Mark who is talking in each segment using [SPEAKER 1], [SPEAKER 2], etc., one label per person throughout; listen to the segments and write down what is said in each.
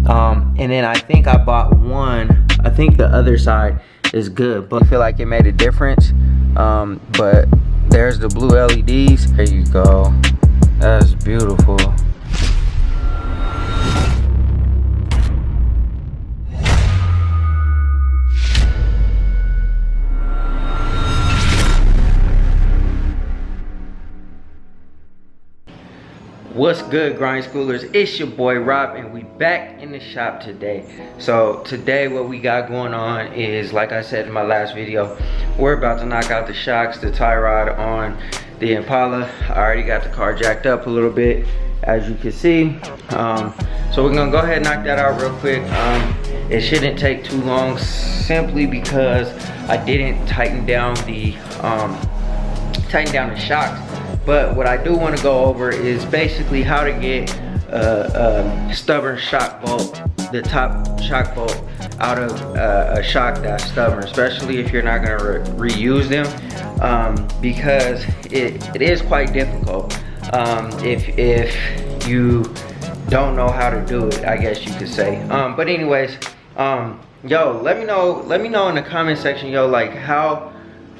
[SPEAKER 1] And then I think I bought one. I think the other side is good, but I feel like it made a difference. But there's the blue LEDs. There you go. That's beautiful. What's good, grind schoolers? It's your boy Rob, and we back in the shop today. So today what we got going on is, like I said in my last video, we're about to knock out the shocks, the tie rod on the Impala. I already got the car jacked up a little bit, as you can see. So we're gonna go ahead and knock that out real quick. It shouldn't take too long, simply because I didn't tighten down the shocks. But what I do want to go over is basically how to get a stubborn shock bolt, the top shock bolt, out of a shock that's stubborn, especially if you're not going to reuse them, because it is quite difficult if you don't know how to do it, I guess you could say. But anyways, yo, let me know in the comment section, yo, like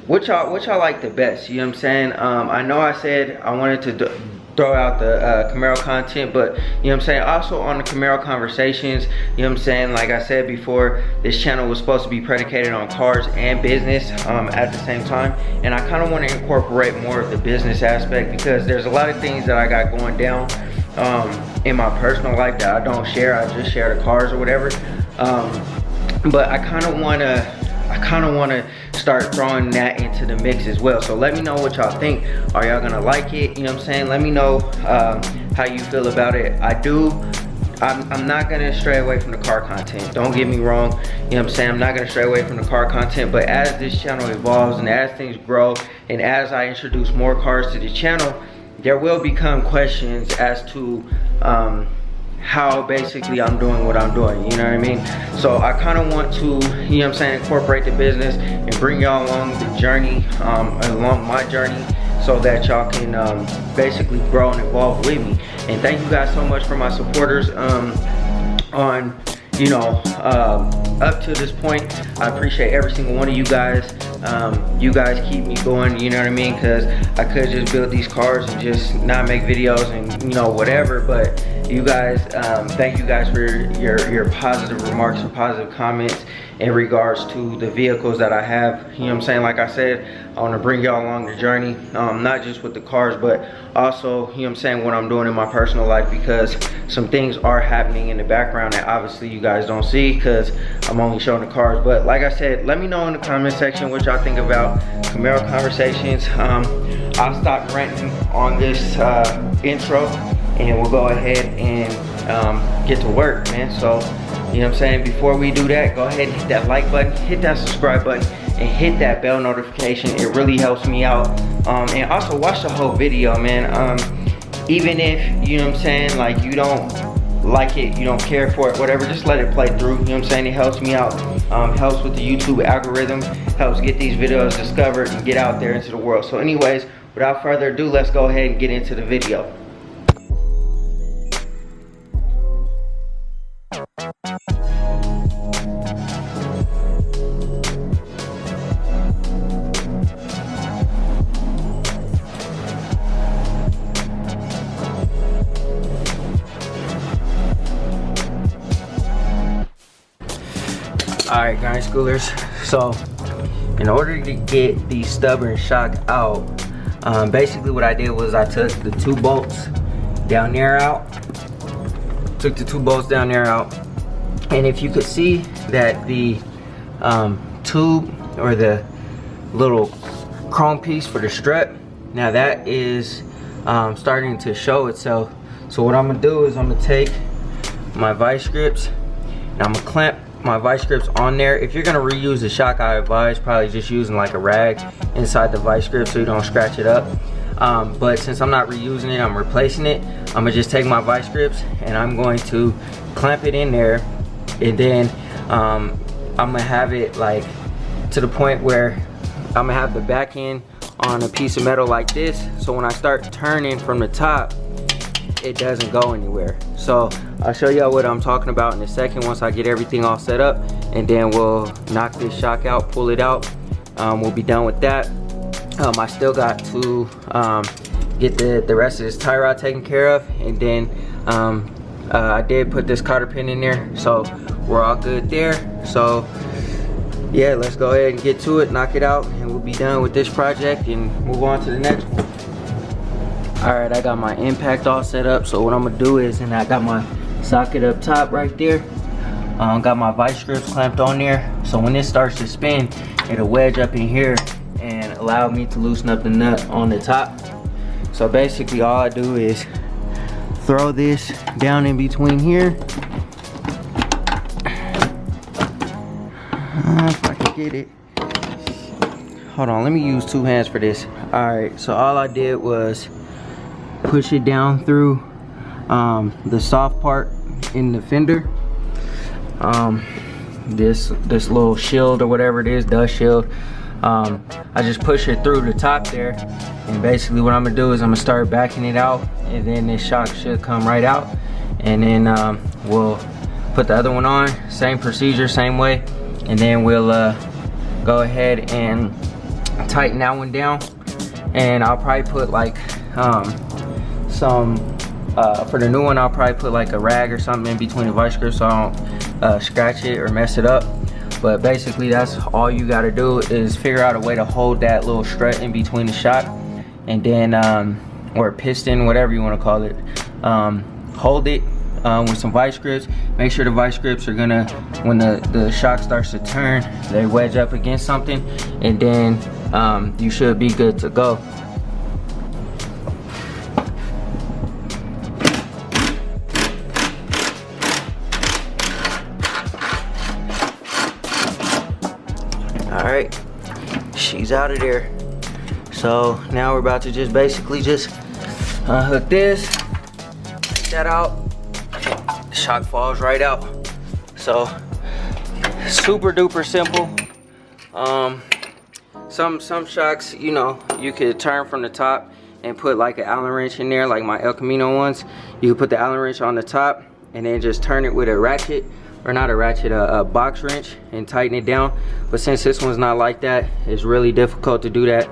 [SPEAKER 1] what y'all like the best, you know what I'm saying? I know I said I wanted to throw out the Camaro content, but you know what I'm saying, also on the Camaro conversations, you know what I'm saying, like I said before, this channel was supposed to be predicated on cars and business at the same time, and I kind of want to incorporate more of the business aspect, because there's a lot of things that I got going down in my personal life that I don't share. I just share the cars or whatever, but I kind of want to start throwing that into the mix as well. So let me know what y'all think. Are y'all gonna like it? You know what I'm saying? Let me know how you feel about it. I'm not gonna stray away from the car content. Don't get me wrong. You know what I'm saying? I'm not gonna stray away from the car content, but as this channel evolves and as things grow and as I introduce more cars to the channel, there will become questions as to how basically I'm doing what I'm doing, you know what I mean? So I kind of want to, you know what I'm saying, incorporate the business and bring y'all along the journey, along my journey, so that y'all can basically grow and evolve with me. And thank you guys so much for my supporters on, you know, up to this point. I appreciate every single one of you guys. You guys keep me going, you know what I mean? Because I could just build these cars and just not make videos and, you know, whatever, but you guys, thank you guys for your positive remarks and positive comments in regards to the vehicles that I have. You know what I'm saying? Like I said, I want to bring y'all along the journey, not just with the cars, but also, you know what I'm saying, what I'm doing in my personal life, because some things are happening in the background that obviously you guys don't see because I'm only showing the cars. But like I said, let me know in the comment section what y'all think about Camaro conversations. I'll stop ranting on this intro, and we'll go ahead and get to work, man. So, you know what I'm saying, before we do that, go ahead and hit that like button, hit that subscribe button, and hit that bell notification. It really helps me out. And also watch the whole video, man. Even if, you know what I'm saying, like you don't like it, you don't care for it, whatever, just let it play through. You know what I'm saying? It helps me out, helps with the YouTube algorithm, helps get these videos discovered and get out there into the world. So anyways, without further ado, let's go ahead and get into the video. Alright, grind schoolers, so in order to get the stubborn shock out, basically what I did was I took the two bolts down there out, and if you could see that the tube, or the little chrome piece for the strut, now that is starting to show itself. So what I'm gonna do is I'm gonna take my vice grips and I'm gonna clamp my vice grips on there. If you're gonna reuse the shock, I advise probably just using like a rag inside the vice grip so you don't scratch it up. But since I'm not reusing it, I'm replacing it. I'm gonna just take my vice grips and I'm going to clamp it in there, and then I'm gonna have it like to the point where I'm gonna have the back end on a piece of metal like this, so when I start turning from the top, it doesn't go anywhere. So I'll show y'all what I'm talking about in a second once I get everything all set up, and then we'll knock this shock out, pull it out. We'll be done with that. I still got to get the rest of this tie rod taken care of, and then I did put this cotter pin in there, so we're all good there. So yeah, let's go ahead and get to it, knock it out, and we'll be done with this project and move on to the next one. Alright, I got my impact all set up, so what I'm gonna do is, and I got my socket up top right there, got my vice grips clamped on there, so when this starts to spin, it'll wedge up in here and allow me to loosen up the nut on the top. So basically all I do is throw this down in between here. If I can get it. Hold on, let me use 2 hands for this. Alright, so all I did was push it down through the soft part in the fender. This little shield or whatever it is, dust shield. I just push it through the top there, and basically what I'm gonna do is I'm gonna start backing it out, and then this shock should come right out, and then we'll put the other one on, same procedure, same way, and then we'll go ahead and tighten that one down. And I'll probably put like for the new one, I'll probably put like a rag or something in between the vice grips so I don't scratch it or mess it up. But basically that's all you got to do, is figure out a way to hold that little strut in between the shock, and then or piston, whatever you want to call it, hold it with some vice grips. Make sure the vice grips are gonna, when the shock starts to turn, they wedge up against something, and then you should be good to go. Alright, she's out of there. So now we're about to just basically just unhook this, take that out, the shock falls right out. So super duper simple. Some shocks, you know, you could turn from the top and put like an Allen wrench in there, like my El Camino ones. You could put the Allen wrench on the top and then just turn it with a ratchet, or not a ratchet, a box wrench, and tighten it down. But since this one's not like that, it's really difficult to do that.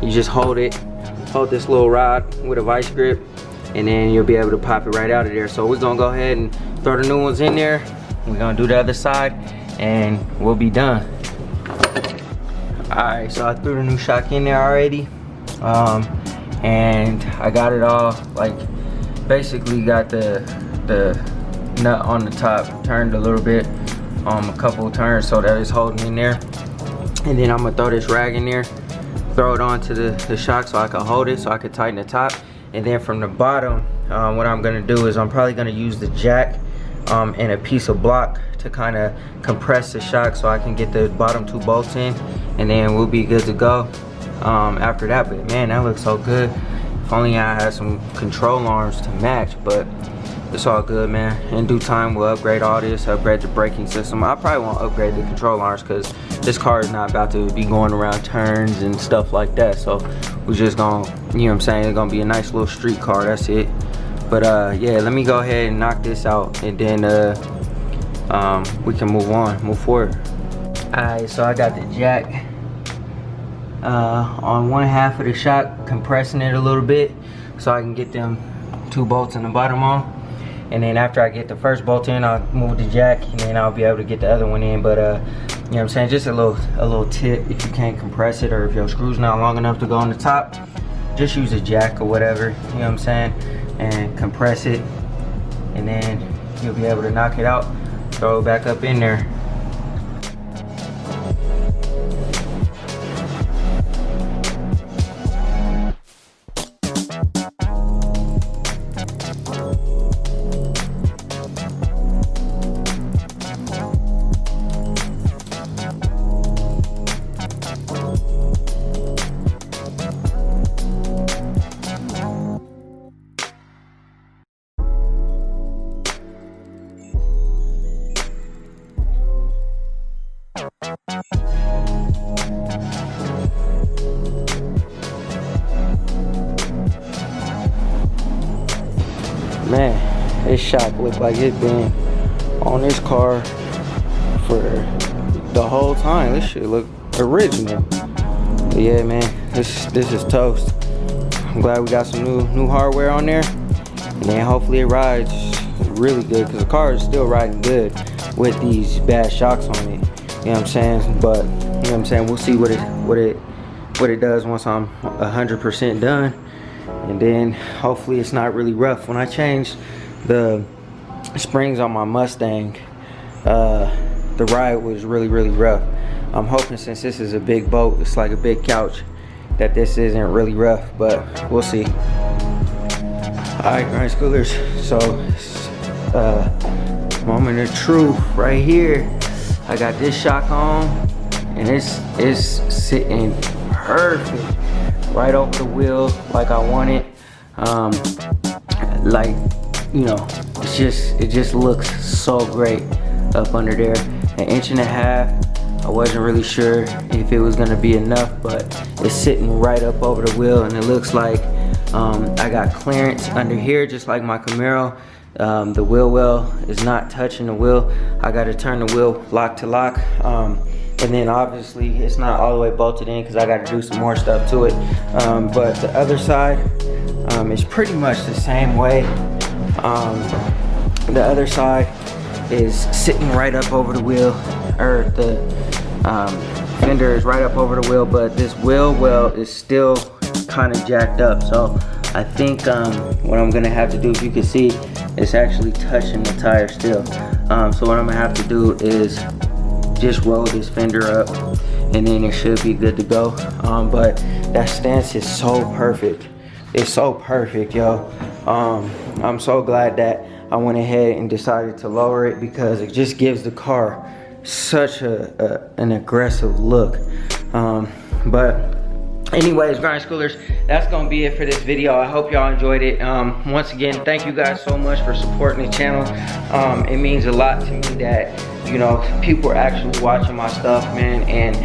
[SPEAKER 1] You just hold this little rod with a vice grip, and then you'll be able to pop it right out of there. So we're gonna go ahead and throw the new ones in there. We're gonna do the other side, and we'll be done. Alright, so I threw the new shock in there already, and I got it all, like, basically got the nut on the top turned a little bit, a couple of turns, so that it's holding in there. And then I'm gonna throw this rag in there, throw it onto the shock so I can hold it, so I can tighten the top. And then from the bottom, what I'm gonna do is I'm probably gonna use the jack and a piece of block to kind of compress the shock so I can get the bottom 2 bolts in, and then we'll be good to go after that. But man, that looks so good. If only I had some control arms to match, but it's all good, man. In due time, we'll upgrade all this, upgrade the braking system. I probably won't upgrade the control arms because this car is not about to be going around turns and stuff like that. So we're just gonna, you know what I'm saying, it's gonna be a nice little street car, that's it. But yeah, let me go ahead and knock this out, and then we can move forward. Alright, so I got the jack on one half of the shock, compressing it a little bit so I can get them 2 bolts in the bottom on. And then after I get the first bolt in, I'll move the jack, and then I'll be able to get the other one in. But you know what I'm saying, just a little tip: if you can't compress it, or if your screw's not long enough to go on the top, just use a jack or whatever, you know what I'm saying, and compress it, and then you'll be able to knock it out, throw it back up in there. This shock look like it's been on this car for the whole time. This shit look original. But yeah, man, this is toast. I'm glad we got some new hardware on there, and then hopefully it rides really good, because the car is still riding good with these bad shocks on it. You know what I'm saying? But you know what I'm saying, we'll see what it does once I'm 100% done, and then hopefully it's not really rough. When I changed the springs on my Mustang, the ride was really rough. I'm hoping, since this is a big boat, it's like a big couch, that this isn't really rough, but we'll see. Alright, grind schoolers, so moment of truth right here. I got this shock on, and it's sitting perfect right over the wheel like I want it. Like, you know, it just looks so great up under there. 1.5 inches. I wasn't really sure if it was gonna be enough, but it's sitting right up over the wheel, and it looks like I got clearance under here, just like my Camaro. The wheel well is not touching the wheel. I got to turn the wheel lock to lock, and then obviously it's not all the way bolted in because I got to do some more stuff to it. But the other side is pretty much the same way. The other side is sitting right up over the wheel, or the fender is right up over the wheel, but this wheel well is still kind of jacked up. So I think what I'm gonna have to do, if you can see, it's actually touching the tire still. So what I'm gonna have to do is just roll this fender up, and then it should be good to go. But that stance is so perfect. It's so perfect, yo. I'm so glad that I went ahead and decided to lower it, because it just gives the car such an aggressive look. But anyways, grind schoolers, that's gonna be it for this video. I hope y'all enjoyed it. Once again, thank you guys so much for supporting the channel. It means a lot to me that, you know, people are actually watching my stuff, man. And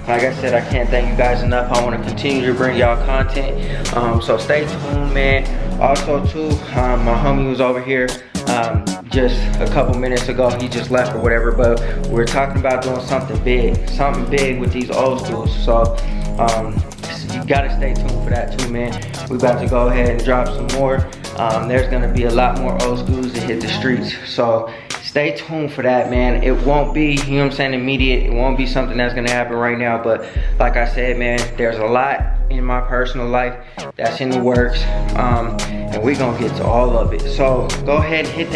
[SPEAKER 1] like I said, I can't thank you guys enough. I want to continue to bring y'all content, so stay tuned, man. Also too, my homie was over here just a couple minutes ago. He just left or whatever, but we're talking about doing something big with these old schools. So you gotta stay tuned for that too, man. We about to go ahead and drop some more. There's gonna be a lot more old schools that hit the streets, so stay tuned for that, man. It won't be, you know what I'm saying, immediate. It won't be something that's gonna happen right now, but like I said, man, there's a lot in my personal life that's in the works, and we're gonna get to all of it. So go ahead and hit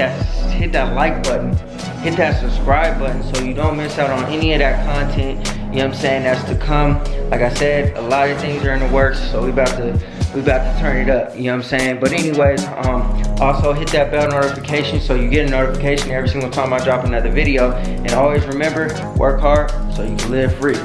[SPEAKER 1] that like button, hit that subscribe button, so you don't miss out on any of that content, you know what I'm saying, that's to come. Like I said, a lot of things are in the works, so we about to turn it up, you know what I'm saying. But anyways, also hit that bell notification so you get a notification every single time I drop another video. And always remember, work hard so you can live free.